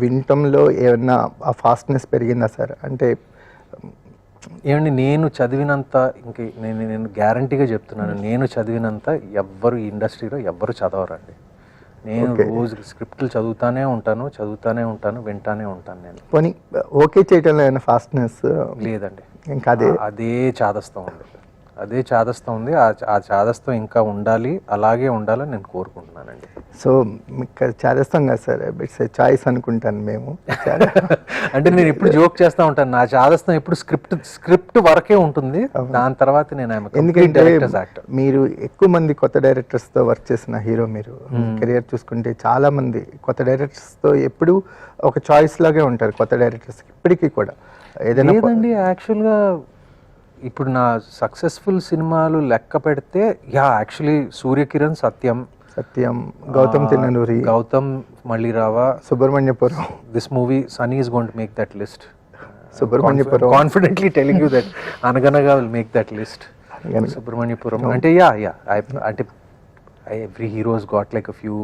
వినటంలో ఏమన్నా ఆ ఫాస్ట్నెస్ పెరిగిందా సార్? అంటే ఏమండి, నేను చదివినంత ఇంక నేను గ్యారంటీగా చెప్తున్నాను, నేను చదివినంత ఎవ్వరు ఈ ఇండస్ట్రీలో ఎవ్వరు చదవరండి. నేను రోజు స్క్రిప్ట్లు చదువుతానే ఉంటాను, వింటానే ఉంటాను. నేను పోనీ ఓకే చేయటంలో ఏమైనా ఫాస్ట్నెస్ లేదండి. ఇంకా అదే చాదస్తం ఉంది. ఆ చాదస్తం ఇంకా ఉండాలి, అలాగే ఉండాలని నేను కోరుకుంటున్నానండి. సో మీకు చాదస్తం కదా సార్, ఇట్స్ ఏ చాయిస్ అనుకుంటాను మేము. అంటే నేను ఎప్పుడు జోక్ చేస్తూ ఉంటాను, నా చాదస్తం ఎప్పుడు స్క్రిప్ట్ వరకే ఉంటుంది, దాని తర్వాత నేను ఎందుకంటే మీరు ఎక్కువ మంది కొత్త డైరెక్టర్స్తో వర్క్ చేసిన హీరో, మీరు కెరియర్ చూసుకుంటే చాలా మంది కొత్త డైరెక్టర్స్తో ఎప్పుడు ఒక చాయిస్ లాగే ఉంటారు కొత్త డైరెక్టర్స్ ఇప్పటికీ కూడా. ఏదైనా లేదండి, యాక్చువల్గా ఇప్పుడు నా సక్సెస్ఫుల్ సినిమాలు లెక్క పెడితే actually Surya Kiran, Satyam, Gautham Malli Raava, Subrahmanyapuram. This movie Sunny is going to make that list. Subrahmanyapuram, confidently telling you that Anaganaga will make that list. Subrahmanyapuram అంటే అంటే every heroes got like a few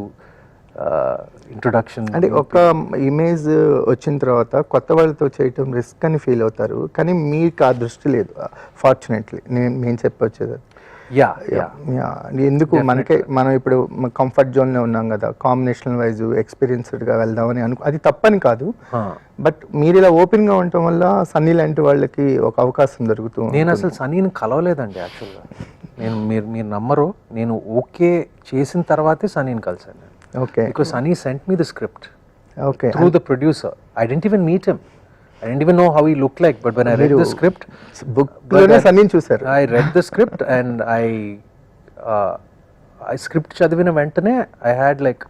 introduction. అంటే ఒక ఇమేజ్ వచ్చిన తర్వాత కొత్త వాళ్ళతో చేయటం రిస్క్ అని ఫీల్ అవుతారు, కానీ మీకు ఆ దృష్టి లేదు ఫార్చునేట్లీ. నేను చెప్పొచ్చేది ఎందుకు మనం ఇప్పుడు కంఫర్ట్ జోన్లో ఉన్నాం కదా, కాంబినేషన్ వైజ్ ఎక్స్పీరియన్స్డ్గా వెళ్దామని అది తప్పని కాదు, బట్ మీరు ఇలా ఓపెన్గా ఉండటం వల్ల సన్నీ లాంటి వాళ్ళకి ఒక అవకాశం దొరుకుతుంది. నేను అసలు సన్నీని కలవలేదండి యాక్చువల్గా. మీరు నమ్మరు, నేను ఓకే చేసిన తర్వాతే సన్నీని కలిసాను. Okay. Because Sunny sent me the script. Okay. Through the producer. I didn't even meet him. I didn't even know how he looked like. But when I read the script, Sunny చూసారు. I read the script and I script చదివిన వెంటనే I had like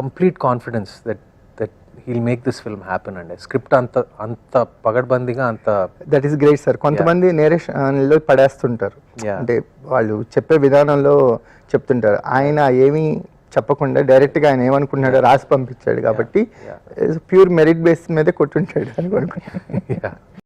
complete confidence that he'll make this film happen. And script అంత పగడ్బందీగా అంత. That is great sir. కొంతమంది నేరేషన్లో పడేస్తుంటారు, అంటే వాళ్ళు చెప్పే విధానంలో చెప్తుంటారు. ఆయన ఏమీ చెప్పకుండా డైరెక్ట్గా ఆయన ఏమనుకున్నాడో రాసి పంపించాడు కాబట్టి ప్యూర్ మెరిట్ బేస్ మీదే కొట్టుంటాడు అని అనుకుంటున్నాను.